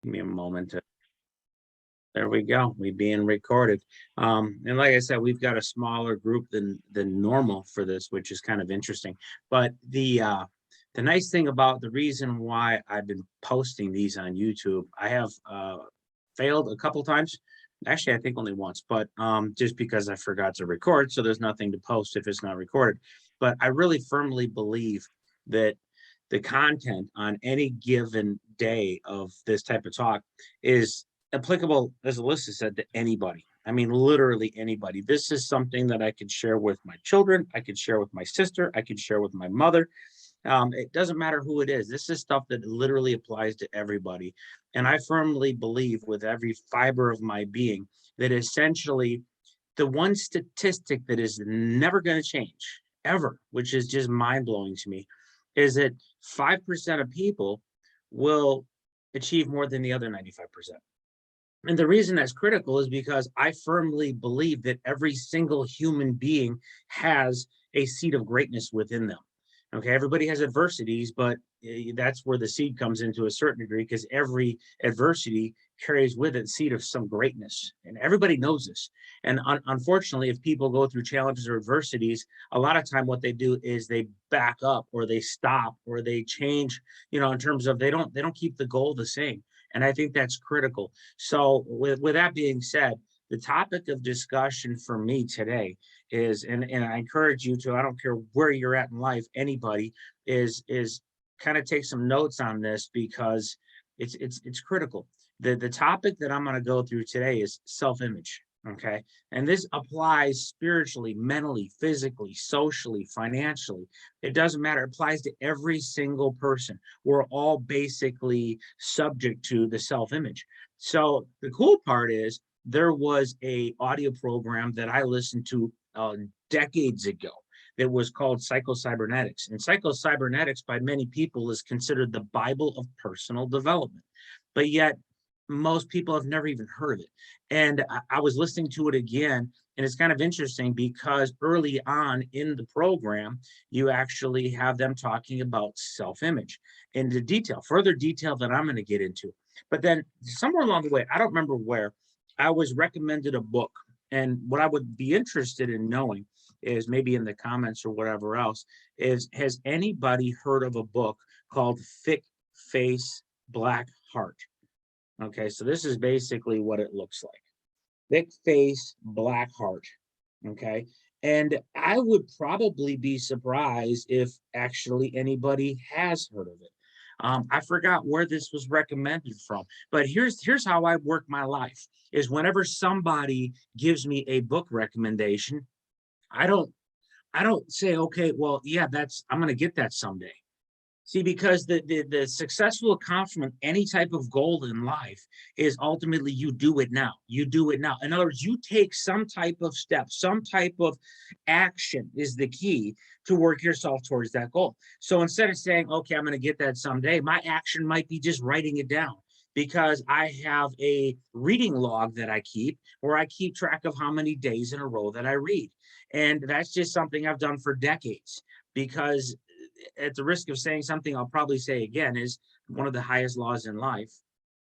Give me a moment. There we go. We being recorded. And like I said, we've got a smaller group than normal for this, which is kind of interesting. But the nice thing about the reason why I've been posting these on YouTube, I have failed a couple times. Actually, I think only once, but just because I forgot to record, so there's nothing to post if it's not recorded. But I really firmly believe that the content on any given day of this type of talk is applicable, as Alyssa said, to anybody. I mean, literally anybody. This is something that I could share with my children. I could share with my sister. I could share with my mother. It doesn't matter who it is. This is stuff that literally applies to everybody. And I firmly believe with every fiber of my being that essentially the one statistic that is never going to change ever, which is just mind blowing to me, is that 5% of people will achieve more than the other 95%. And the reason that's critical is because I firmly believe that every single human being has a seed of greatness within them. Okay, everybody has adversities, but that's where the seed comes into a certain degree because every adversity carries with it seed of some greatness, and everybody knows this. And unfortunately, if people go through challenges or adversities, a lot of time what they do is they back up or they stop or they change. In terms of they don't keep the goal the same, and I think that's critical. So, with that being said, the topic of discussion for me today is, and I encourage you to, I don't care where you're at in life, anybody is kind of take some notes on this because it's critical. The topic that I'm going to go through today is self-image. Okay. And this applies spiritually, mentally, physically, socially, financially. It doesn't matter. It applies to every single person. We're all basically subject to the self-image. So the cool part is there was a audio program that I listened to decades ago that was called Psycho-Cybernetics. And Psycho-Cybernetics by many people is considered the Bible of personal development. But yet most people have never even heard of it. And I was listening to it again, and it's kind of interesting because early on in the program, you actually have them talking about self-image in the further detail that I'm going to get into. But then somewhere along the way, I don't remember where, I was recommended a book. And what I would be interested in knowing is maybe in the comments or whatever else is, has anybody heard of a book called Thick Face, Black Heart? Okay, so this is basically what it looks like. Thick face, black heart. Okay. And I would probably be surprised if actually anybody has heard of it. I forgot where this was recommended from, but here's how I work my life is whenever somebody gives me a book recommendation, I don't I don't say, okay, well, yeah, I'm gonna get that someday. See, because the successful accomplishment, any type of goal in life is ultimately you do it now. You do it now. In other words, you take some type of step, some type of action is the key to work yourself towards that goal. So instead of saying, okay, I'm going to get that someday, my action might be just writing it down because I have a reading log that I keep where I keep track of how many days in a row that I read. And that's just something I've done for decades because at the risk of saying something I'll probably say again, is one of the highest laws in life,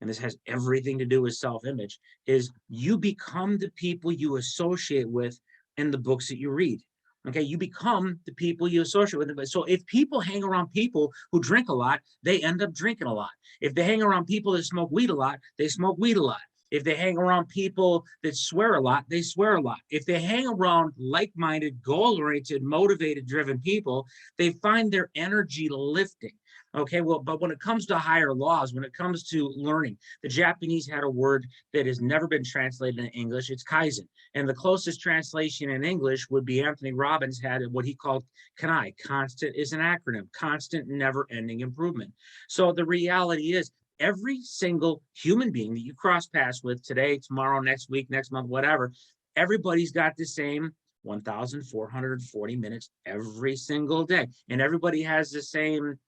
and this has everything to do with self-image, is you become the people you associate with in the books that you read. Okay, you become the people you associate with. So if people hang around people who drink a lot, they end up drinking a lot. If they hang around people that smoke weed a lot, they smoke weed a lot. If they hang around people that swear a lot, they swear a lot. If they hang around like-minded, goal-oriented, motivated, driven people, they find their energy lifting. Okay, well, but when it comes to higher laws, when it comes to learning, the Japanese had a word that has never been translated in English. It's Kaizen. And the closest translation in English would be Anthony Robbins had what he called CANI. Constant is an acronym, constant, never ending improvement. So the reality is, every single human being that you cross paths with today, tomorrow, next week, next month, whatever, everybody's got the same 1,440 minutes every single day. And everybody has the same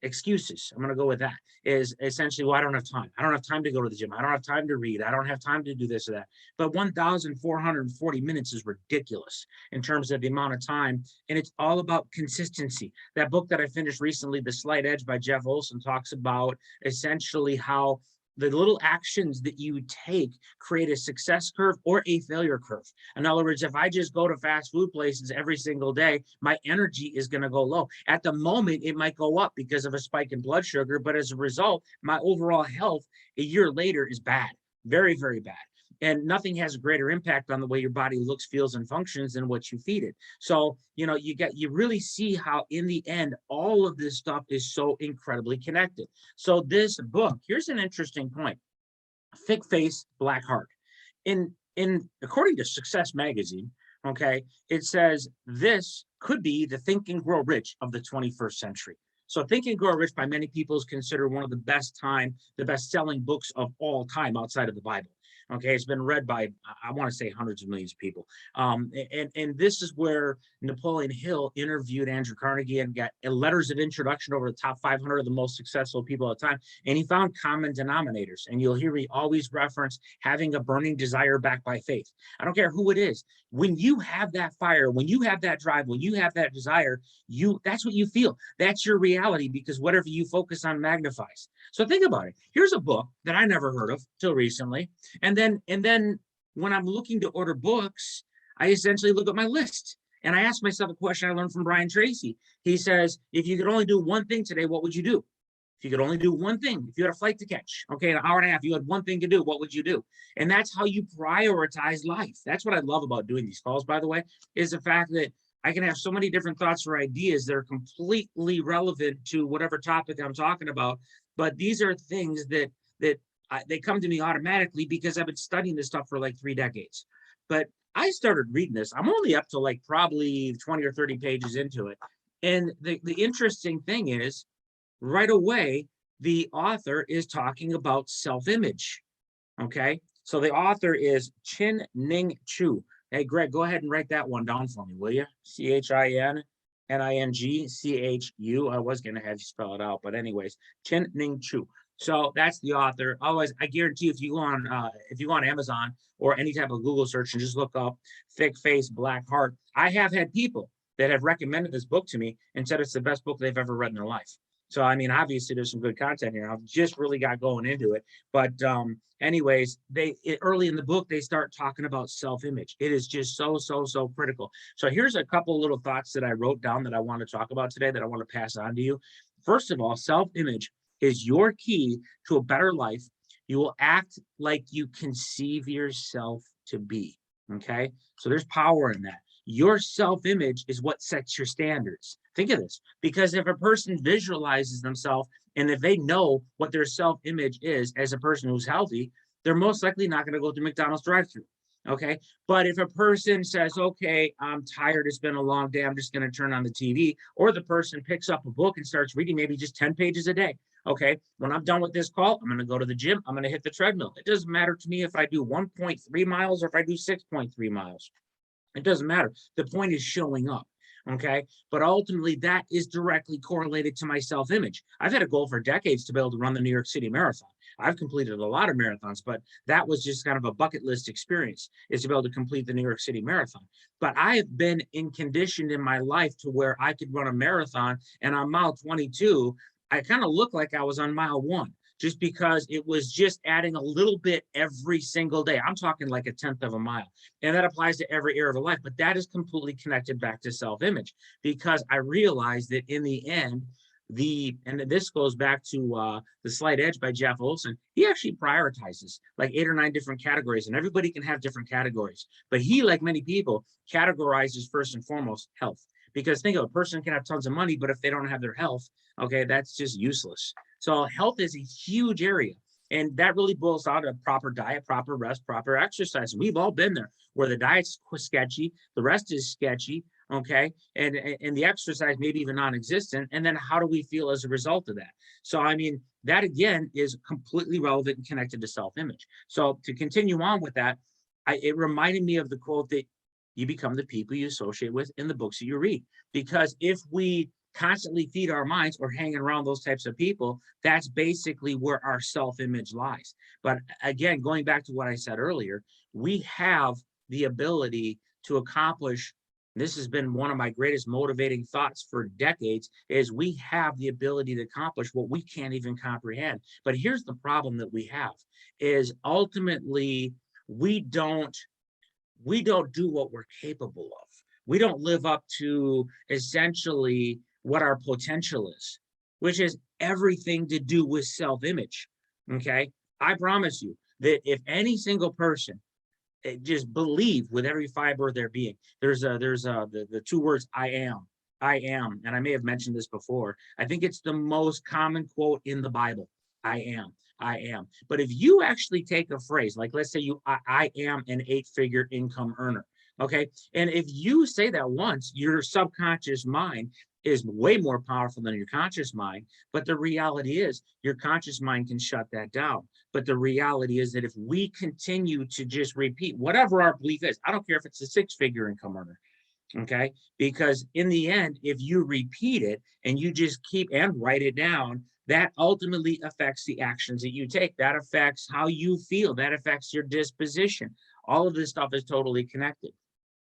excuses. I'm going to go with that is essentially, well, I don't have time. I don't have time to go to the gym. I don't have time to read. I don't have time to do this or that. But 1,440 minutes is ridiculous in terms of the amount of time. And it's all about consistency. That book that I finished recently, The Slight Edge by Jeff Olson, talks about essentially how the little actions that you take create a success curve or a failure curve. In other words, if I just go to fast food places every single day, my energy is going to go low. At the moment, it might go up because of a spike in blood sugar, but as a result, my overall health a year later is bad, very, very bad. And nothing has a greater impact on the way your body looks, feels, and functions than what you feed it. So, you really see how in the end, all of this stuff is so incredibly connected. So this book, here's an interesting point. Thick Face, Black Heart. According to Success Magazine, okay, it says this could be the Think and Grow Rich of the 21st century. So Think and Grow Rich by many people is considered one of the best-selling books of all time outside of the Bible. Okay, it's been read by, I want to say, hundreds of millions of people. And this is where Napoleon Hill interviewed Andrew Carnegie and got letters of introduction over the top 500 of the most successful people at the time. And he found common denominators. And you'll hear me always reference having a burning desire backed by faith. I don't care who it is. When you have that fire, when you have that drive, when you have that desire, that's what you feel. That's your reality, because whatever you focus on magnifies. So think about it. Here's a book that I never heard of till recently. And then when I'm looking to order books, I essentially look at my list and I ask myself a question I learned from Brian Tracy. He says, if you could only do one thing today, what would you do? If you could only do one thing, if you had a flight to catch, okay, an hour and a half, you had one thing to do, what would you do? And that's how you prioritize life. That's what I love about doing these calls, by the way, is the fact that I can have so many different thoughts or ideas that are completely relevant to whatever topic I'm talking about. But these are things that they come to me automatically because I've been studying this stuff for like 3 decades. But I started reading this. I'm only up to like probably 20 or 30 pages into it. And the interesting thing is, right away, the author is talking about self-image. Okay. So the author is Chin-Ning Chu. Hey, Greg, go ahead and write that one down for me, will you? Chinning Chu. I was going to have you spell it out, but anyways, Chin-Ning Chu. So that's the author. Otherwise, I guarantee if you go on Amazon or any type of Google search and just look up Thick Face, Black Heart, I have had people that have recommended this book to me and said it's the best book they've ever read in their life. So, I mean, obviously there's some good content here. I've just really got going into it. But anyways, early in the book, they start talking about self-image. It is just so critical. So here's a couple little thoughts that I wrote down that I want to talk about today that I want to pass on to you. First of all, self-image is your key to a better life. You will act like you conceive yourself to be, okay? So there's power in that. Your self-image is what sets your standards. Think of this, because if a person visualizes themselves and if they know what their self-image is as a person who's healthy, they're most likely not going to go through McDonald's drive-thru. Okay. But if a person says, okay, I'm tired, it's been a long day, I'm just going to turn on the TV, or the person picks up a book and starts reading maybe just 10 pages a day. Okay, when I'm done with this call, I'm going to go to the gym, I'm going to hit the treadmill. It doesn't matter to me if I do 1.3 miles or if I do 6.3 miles. It doesn't matter. The point is showing up. Okay. But ultimately, that is directly correlated to my self-image. I've had a goal for decades to be able to run the New York City Marathon. I've completed a lot of marathons, but that was just kind of a bucket list experience, is to be able to complete the New York City Marathon. But I have been conditioned in my life to where I could run a marathon, and on mile 22, I kind of looked like I was on mile 1. Just because it was just adding a little bit every single day. I'm talking like a 1/10 of a mile. And that applies to every area of life, but that is completely connected back to self-image, because I realized that in the end, and this goes back to The Slight Edge by Jeff Olson. He actually prioritizes like 8 or 9 different categories, and everybody can have different categories. But he, like many people, categorizes first and foremost health. Because think of it, a person can have tons of money, but if they don't have their health, okay, that's just useless. So health is a huge area. And that really boils down to proper diet, proper rest, proper exercise. We've all been there where the diet's sketchy, the rest is sketchy, okay? And the exercise maybe even non-existent. And then how do we feel as a result of that? So, I mean, that again is completely relevant and connected to self-image. So to continue on with that, it reminded me of the quote that you become the people you associate with in the books that you read. Because if we constantly feed our minds or hanging around those types of people, that's basically where our self-image lies. But again, going back to what I said earlier, we have the ability to accomplish This has been one of my greatest motivating thoughts for decades, is we have the ability to accomplish what we can't even comprehend. But here's the problem that we have, is ultimately we don't we don't do what we're capable of. We don't live up to essentially what our potential is, which is everything to do with self-image. Okay. I promise you that if any single person just believe with every fiber of their being, the two words I am, and I may have mentioned this before. I think it's the most common quote in the Bible. I am. I am. But if you actually take a phrase, like let's say I am an 8-figure income earner. Okay. And if you say that once, your subconscious mind is way more powerful than your conscious mind. But the reality is your conscious mind can shut that down. But the reality is that if we continue to just repeat whatever our belief is, I don't care if it's a 6-figure income earner, okay? Because in the end, if you repeat it and you just keep and write it down, that ultimately affects the actions that you take. That affects how you feel. That affects your disposition. All of this stuff is totally connected.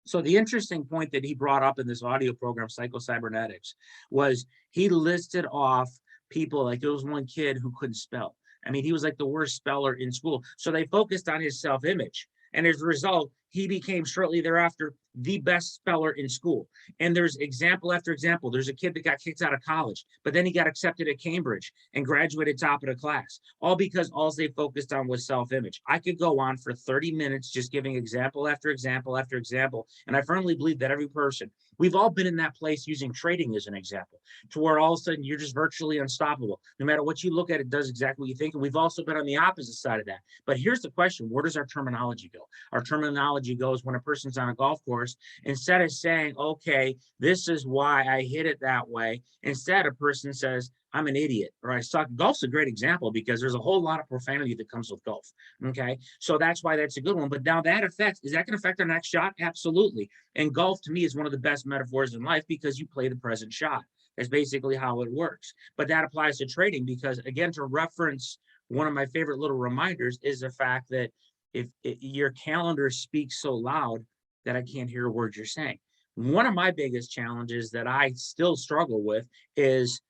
So the interesting point that he brought up in this audio program, Psycho-Cybernetics, was he listed off people, like there was one kid who couldn't spell. I mean, he was like the worst speller in school. So they focused on his self-image. And as a result, he became shortly thereafter the best speller in school. And there's example after example. There's a kid that got kicked out of college, but then he got accepted at Cambridge and graduated top of the class, all because all they focused on was self-image. I could go on for 30 minutes just giving example after example after example. And I firmly believe that every person, we've all been in that place, using trading as an example, to where all of a sudden you're just virtually unstoppable. No matter what you look at, it does exactly what you think. And we've also been on the opposite side of that. But here's the question: where does our terminology go? Our terminology goes when a person's on a golf course, instead of saying, okay, this is why I hit it that way, instead a person says, I'm an idiot, or I suck. Golf's a great example because there's a whole lot of profanity that comes with golf. Okay. So that's why that's a good one. But now that affects, is that going to affect our next shot? Absolutely. And golf to me is one of the best metaphors in life because you play the present shot. That's basically how it works. But that applies to trading because, again, to reference one of my favorite little reminders is the fact that if your calendar speaks so loud that I can't hear a word you're saying. One of my biggest challenges that I still struggle with is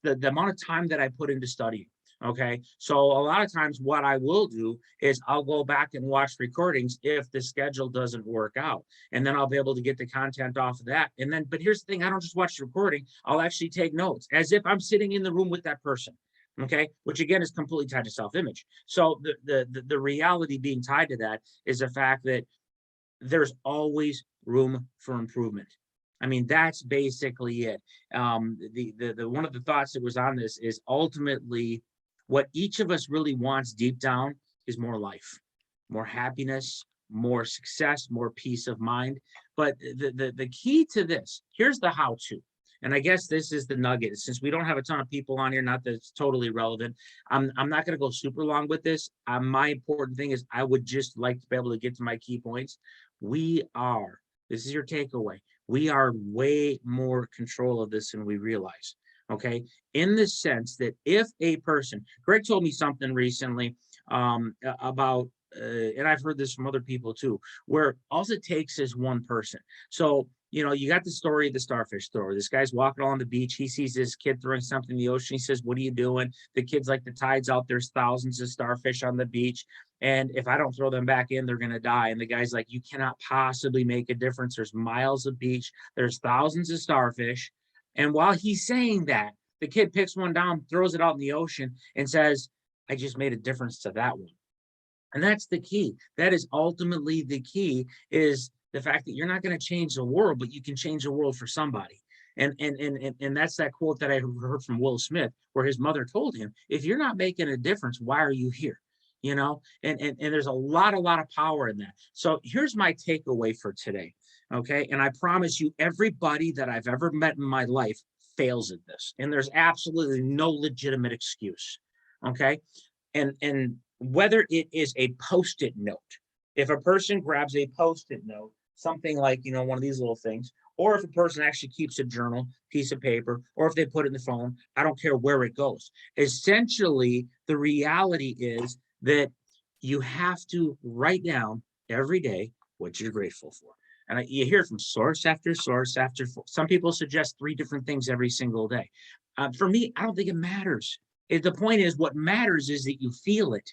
the amount of time that I put into studying. Okay. So a lot of times what I will do is I'll go back and watch recordings if the schedule doesn't work out. And then I'll be able to get the content off of that. And then, but here's the thing, I don't just watch the recording, I'll actually take notes as if I'm sitting in the room with that person. Okay, which again is completely tied to self-image. So the reality being tied to that is the fact that there's always room for improvement. I mean, that's basically it. The one of the thoughts that was on this is ultimately what each of us really wants deep down is more life, more happiness, more success, more peace of mind. But the key to this, here's the how-to. And I guess this is the nugget. Since we don't have a ton of people on here, not that it's totally relevant, I'm not going to go super long with this. My important thing is I would just like to be able to get to my key points. This is your takeaway. We are way more control of this than we realize. Okay. In the sense that if a person, Greg told me something recently about, and I've heard this from other people too, where all it takes is one person. So, you know, you got the story of the starfish story. This guy's walking along the beach. He sees this kid throwing something in the ocean. He says, what are you doing? The kid's like, the tide's out. There's thousands of starfish on the beach. And if I don't throw them back in, they're going to die. And the guy's like, you cannot possibly make a difference. There's miles of beach. There's thousands of starfish. And while he's saying that, the kid picks one down, throws it out in the ocean and says, I just made a difference to that one. And that's the key. That is ultimately the key, is the fact that you're not going to change the world, but you can change the world for somebody. And that's that quote that I heard from Will Smith, where his mother told him, if you're not making a difference, why are you here? You know, and there's a lot of power in that. So here's my takeaway for today. Okay. And I promise you, everybody that I've ever met in my life fails at this. And there's absolutely no legitimate excuse. Okay. And whether it is a post-it note, if a person grabs a post-it note, something like, you know, one of these little things, or if a person actually keeps a journal, piece of paper, or if they put it in the phone, I don't care where it goes. Essentially, the reality is that you have to write down every day what you're grateful for. And you hear from source after source after some people suggest 3 different things every single day. For me, I don't think it matters. The point is, what matters is that you feel it.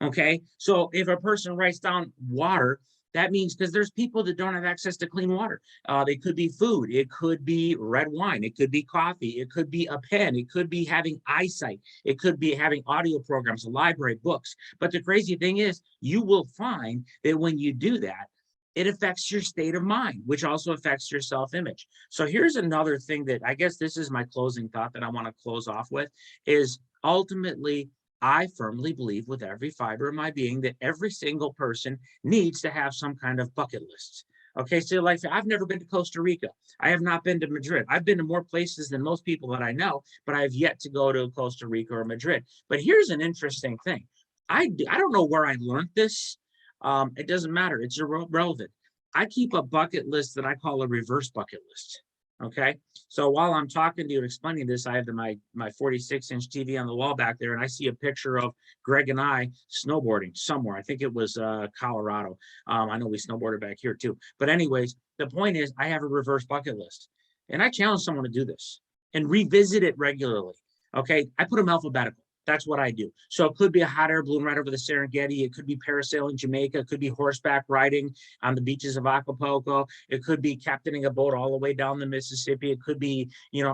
Okay. So if a person writes down water, that means because there's people that don't have access to clean water. It could be food, it could be red wine, it could be coffee, it could be a pen, it could be having eyesight, it could be having audio programs, a library, books. But the crazy thing is, you will find that when you do that, it affects your state of mind, which also affects your self-image. So here's another thing that I guess this is my closing thought that I want to close off with is ultimately, I firmly believe with every fiber of my being that every single person needs to have some kind of bucket list. Okay, so like I've never been to Costa Rica. I have not been to Madrid. I've been to more places than most people that I know, but I have yet to go to Costa Rica or Madrid. But here's an interesting thing. I don't know where I learned this. It doesn't matter. It's irrelevant. I keep a bucket list that I call a reverse bucket list. Okay. So while I'm talking to you and explaining this, I have my 46-inch TV on the wall back there, and I see a picture of Greg and I snowboarding somewhere. I think it was Colorado. I know we snowboarded back here too. But anyways, the point is I have a reverse bucket list. And I challenge someone to do this and revisit it regularly. Okay. I put them alphabetical. That's what I do. So it could be a hot air balloon ride over the Serengeti. It could be parasailing Jamaica. It could be horseback riding on the beaches of Acapulco. It could be captaining a boat all the way down the Mississippi. It could be,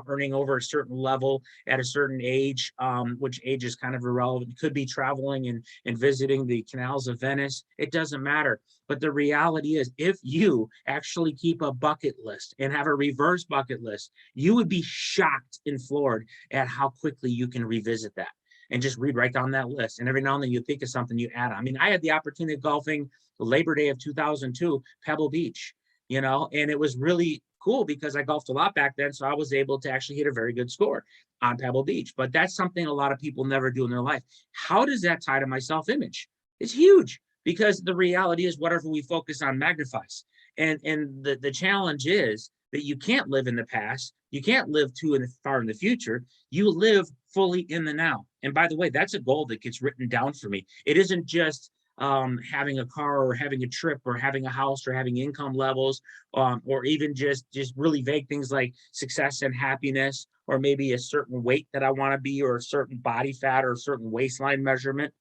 earning over a certain level at a certain age, which age is kind of irrelevant. It could be traveling and visiting the canals of Venice. It doesn't matter. But the reality is, if you actually keep a bucket list and have a reverse bucket list, you would be shocked and floored at how quickly you can revisit that and just read right down that list. And every now and then you think of something, you add on. I mean, I had the opportunity of golfing Labor Day of 2002, Pebble Beach, and it was really cool because I golfed a lot back then. So I was able to actually hit a very good score on Pebble Beach. But that's something a lot of people never do in their life. How does that tie to my self-image? It's huge, because the reality is whatever we focus on magnifies. And the challenge is that you can't live in the past. You can't live too far in the future. You live fully in the now. And by the way, that's a goal that gets written down for me. It isn't just having a car or having a trip or having a house or having income levels, or even just really vague things like success and happiness, or maybe a certain weight that I want to be, or a certain body fat, or a certain waistline measurement.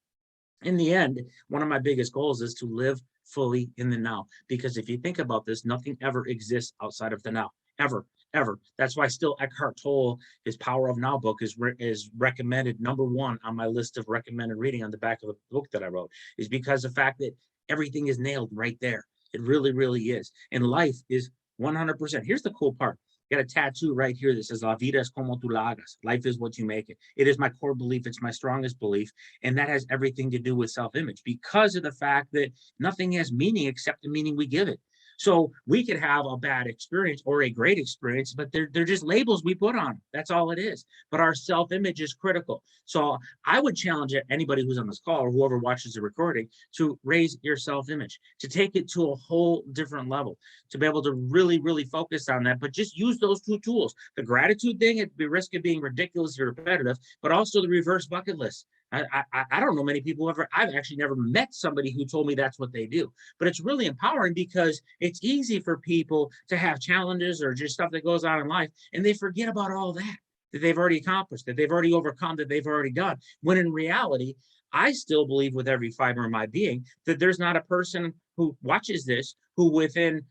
In the end, one of my biggest goals is to live fully in the now. Because if you think about this, nothing ever exists outside of the now, ever, ever. That's why still Eckhart Tolle, his Power of Now book is recommended #1 on my list of recommended reading on the back of the book that I wrote, is because the fact that everything is nailed right there. It really, really is. And life is 100%. Here's the cool part. Got a tattoo right here that says La vida es como tú la hagas. Life is what you make it. It is my core belief. It's my strongest belief. And that has everything to do with self-image, because of the fact that nothing has meaning except the meaning we give it. So we could have a bad experience or a great experience, but they're just labels we put on. That's all it is. But our self-image is critical. So I would challenge anybody who's on this call or whoever watches the recording to raise your self-image, to take it to a whole different level, to be able to really, really focus on that. But just use those 2 tools. The gratitude thing at the risk of being ridiculously repetitive, but also the reverse bucket list. I don't know many people I've actually never met somebody who told me that's what they do, but it's really empowering, because it's easy for people to have challenges or just stuff that goes on in life, and they forget about all that they've already accomplished, that they've already overcome, that they've already done. When in reality, I still believe with every fiber of my being that there's not a person who watches this who within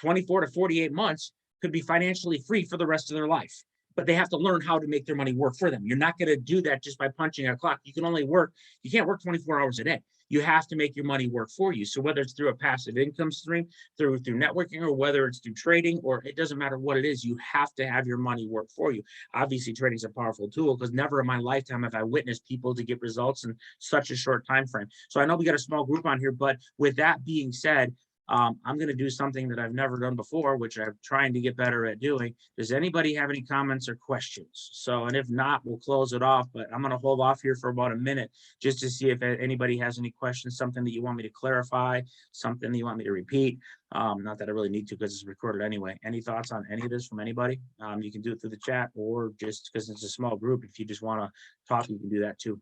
24 to 48 months could be financially free for the rest of their life. But they have to learn how to make their money work for them. You're not going to do that just by punching a clock. You can't work 24 hours a day. You have to make your money work for you. So whether it's through a passive income stream, through networking, or whether it's through trading, or it doesn't matter what it is, you have to have your money work for you. Obviously, trading is a powerful tool, because never in my lifetime have I witnessed people to get results in such a short time frame. So I know we got a small group on here, but with that being said, I'm going to do something that I've never done before, which I'm trying to get better at doing. Does anybody have any comments or questions? So, and if not, we'll close it off, but I'm going to hold off here for about a minute just to see if anybody has any questions, something that you want me to clarify, something that you want me to repeat. Not that I really need to, because it's recorded anyway. Any thoughts on any of this from anybody? You can do it through the chat, or just because it's a small group, if you just want to talk, you can do that too.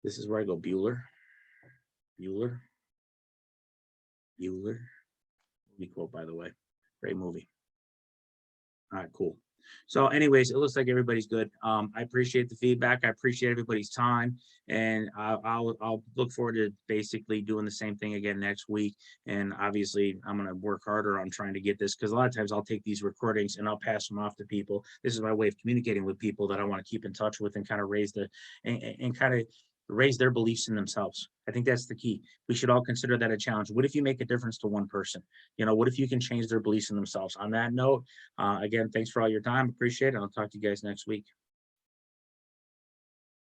This is where I go, Bueller. quote, by the way. Great movie. All right, cool. So anyways, it looks like everybody's good. I appreciate the feedback. I appreciate everybody's time, and I'll look forward to basically doing the same thing again next week. And obviously, I'm gonna work harder on trying to get this, because a lot of times I'll take these recordings and I'll pass them off to people. This is my way of communicating with people that I want to keep in touch with and kind of raise the and kind of raise their beliefs in themselves. I think that's the key. We should all consider that a challenge. What if you make a difference to one person? What if you can change their beliefs in themselves? On that note, again, thanks for all your time. Appreciate it. I'll talk to you guys next week.